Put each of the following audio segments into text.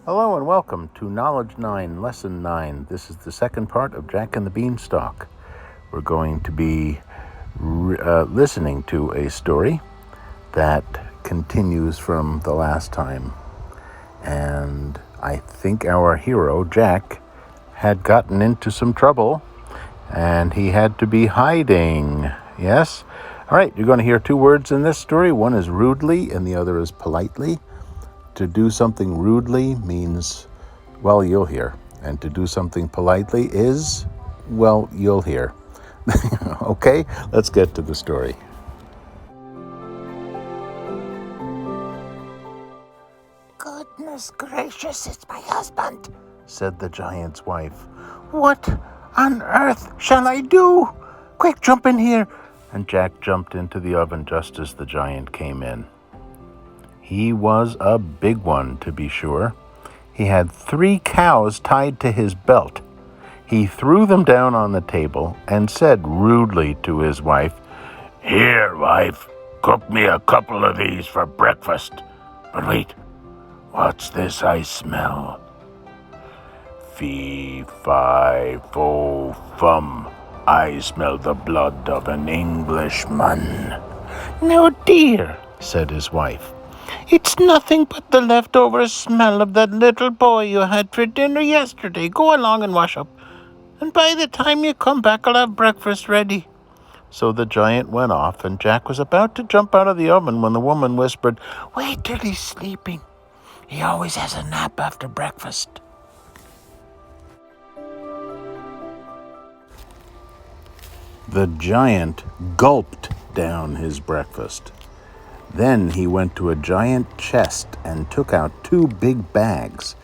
Hello and welcome to Knowledge 9, Lesson 9. This is the second part of Jack and the Beanstalk. We're going to be listening to a story that continues from the last time. And I think our hero, Jack, had gotten into some trouble and he had to be hiding. Yes? All right, you're going to hear two words in this story. One is rudely and the other is politely. To do something rudely means, well, you'll hear. And to do something politely is, well, you'll hear. Okay, let's get to the story. Goodness gracious, it's my husband, said the giant's wife. What on earth shall I do? Quick, jump in here. And Jack jumped into the oven just as the giant came in. He was a big one, to be sure. He had 3 cows tied to his belt. He threw them down on the table and said rudely to his wife, "Here, wife, cook me a couple of these for breakfast. But wait, what's this I smell? Fee, fi, fo, fum. I smell the blood of an Englishman." "No, dear," said his wife. "it's nothing but the leftover smell of that little boy you had for dinner yesterday. Go along and wash up. And by the time you come back, I'll have breakfast ready." So the giant went off, and Jack was about to jump out of the oven when the woman whispered, "Wait till he's sleeping. He always has a nap after breakfast." The giant gulped down his breakfast. Then he went to a giant chest and took out 2 big bags.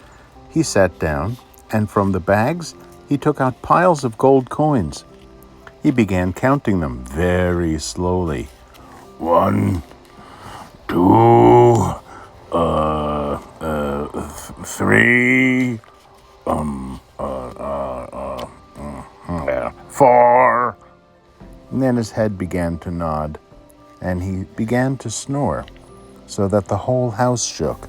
He sat down, and from the bags he took out piles of gold coins. He began counting them very slowly. 1, 2, 3, 4. And then his head began to nod, and he began to snore, so that the whole house shook.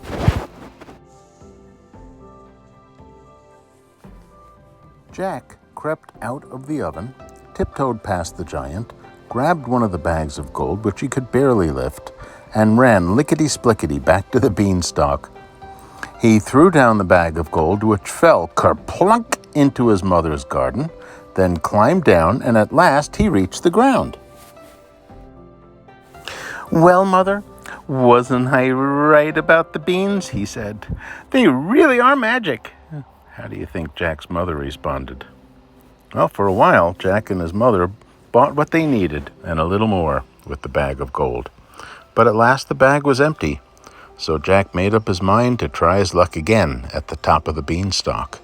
Jack crept out of the oven, tiptoed past the giant, grabbed one of the bags of gold, which he could barely lift, and ran lickety-splickety back to the beanstalk. He threw down the bag of gold, which fell kerplunk into his mother's garden, then climbed down, and at last he reached the ground. "Well, Mother, wasn't I right about the beans?" he said. "They really are magic." How do you think Jack's mother responded? Well, for a while, Jack and his mother bought what they needed and a little more with the bag of gold. But at last the bag was empty, so Jack made up his mind to try his luck again at the top of the beanstalk.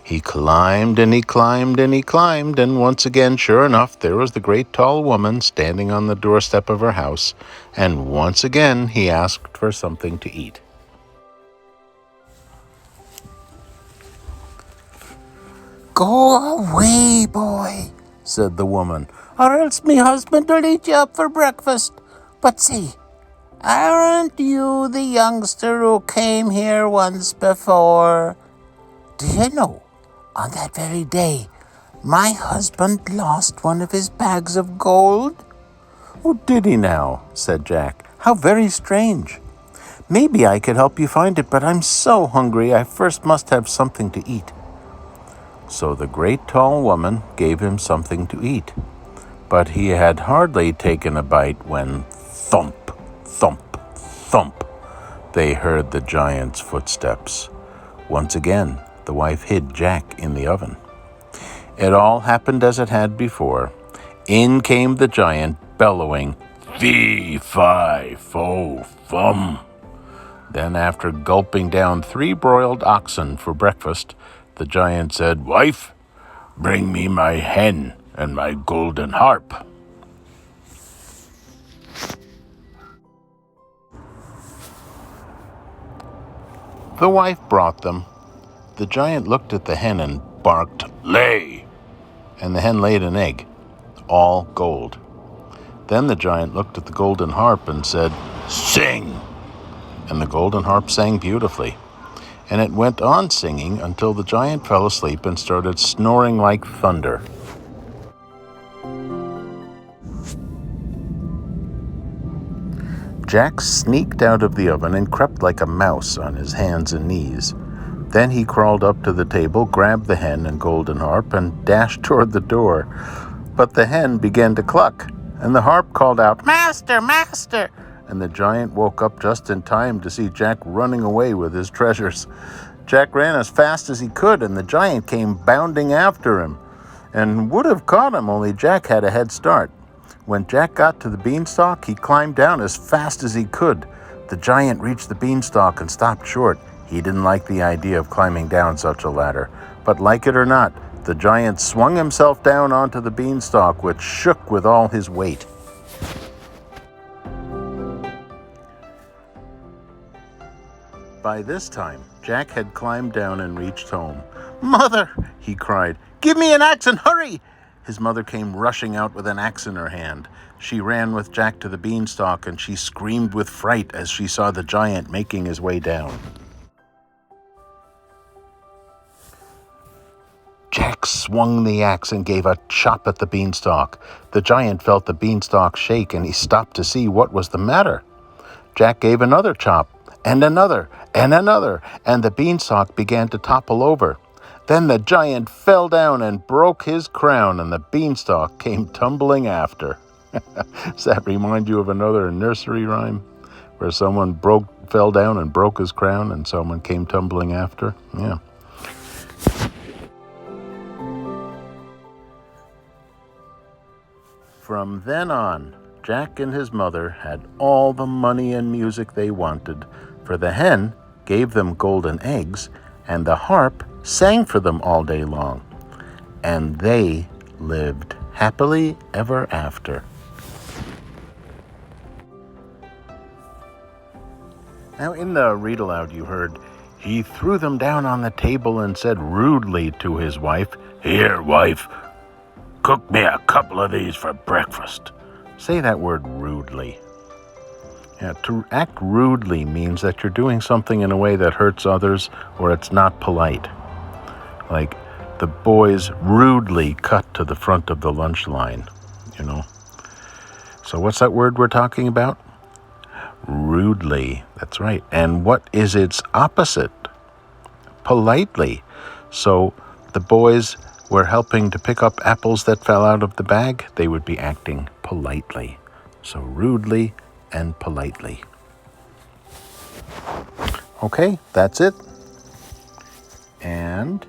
He climbed and he climbed and he climbed, and once again, sure enough, there was the great tall woman standing on the doorstep of her house, and once again he asked for something to eat. "Go away, boy," said the woman, "or else me husband will eat you up for breakfast. But see, aren't you the youngster who came here once before? Do you know, on that very day, my husband lost one of his bags of gold?" "Oh, did he now?" said Jack. "How very strange. Maybe I could help you find it, but I'm so hungry I first must have something to eat." So the great tall woman gave him something to eat. But he had hardly taken a bite when thump, thump, thump, they heard the giant's footsteps. Once again, the wife hid Jack in the oven. It all happened as it had before. In came the giant, bellowing, Fee, fi, fo, fum. Then, after gulping down 3 broiled oxen for breakfast, the giant said, "Wife, bring me my hen and my golden harp." The wife brought them. The giant looked at the hen and barked, "Lay!" and the hen laid an egg, all gold. Then the giant looked at the golden harp and said, "Sing!" And the golden harp sang beautifully. And it went on singing until the giant fell asleep and started snoring like thunder. Jack sneaked out of the oven and crept like a mouse on his hands and knees. Then he crawled up to the table, grabbed the hen and golden harp, and dashed toward the door. But the hen began to cluck, and the harp called out, "Master, master!" And the giant woke up just in time to see Jack running away with his treasures. Jack ran as fast as he could, and the giant came bounding after him, and would have caught him, only Jack had a head start. When Jack got to the beanstalk, he climbed down as fast as he could. The giant reached the beanstalk and stopped short. He didn't like the idea of climbing down such a ladder. But like it or not, the giant swung himself down onto the beanstalk, which shook with all his weight. By this time, Jack had climbed down and reached home. "Mother," he cried, "give me an axe and hurry!" His mother came rushing out with an axe in her hand. She ran with Jack to the beanstalk, and she screamed with fright as she saw the giant making his way down. Jack swung the axe and gave a chop at the beanstalk. The giant felt the beanstalk shake, and he stopped to see what was the matter. Jack gave another chop, and another, and another, and the beanstalk began to topple over. Then the giant fell down and broke his crown, and the beanstalk came tumbling after. Does that remind you of another nursery rhyme where someone fell down and broke his crown and someone came tumbling after? Yeah. From then on, Jack and his mother had all the money and music they wanted, for the hen gave them golden eggs, and the harp sang for them all day long. And they lived happily ever after. Now, in the read-aloud you heard, he threw them down on the table and said rudely to his wife, "Here, wife, cook me a couple of these for breakfast." Say that word, rudely. Yeah, to act rudely means that you're doing something in a way that hurts others or it's not polite. Like the boys rudely cut to the front of the lunch line, So what's that word we're talking about? Rudely. That's right. And what is its opposite? Politely. So the boys were helping to pick up apples that fell out of the bag. They would be acting politely. So rudely and politely. Okay, that's it. And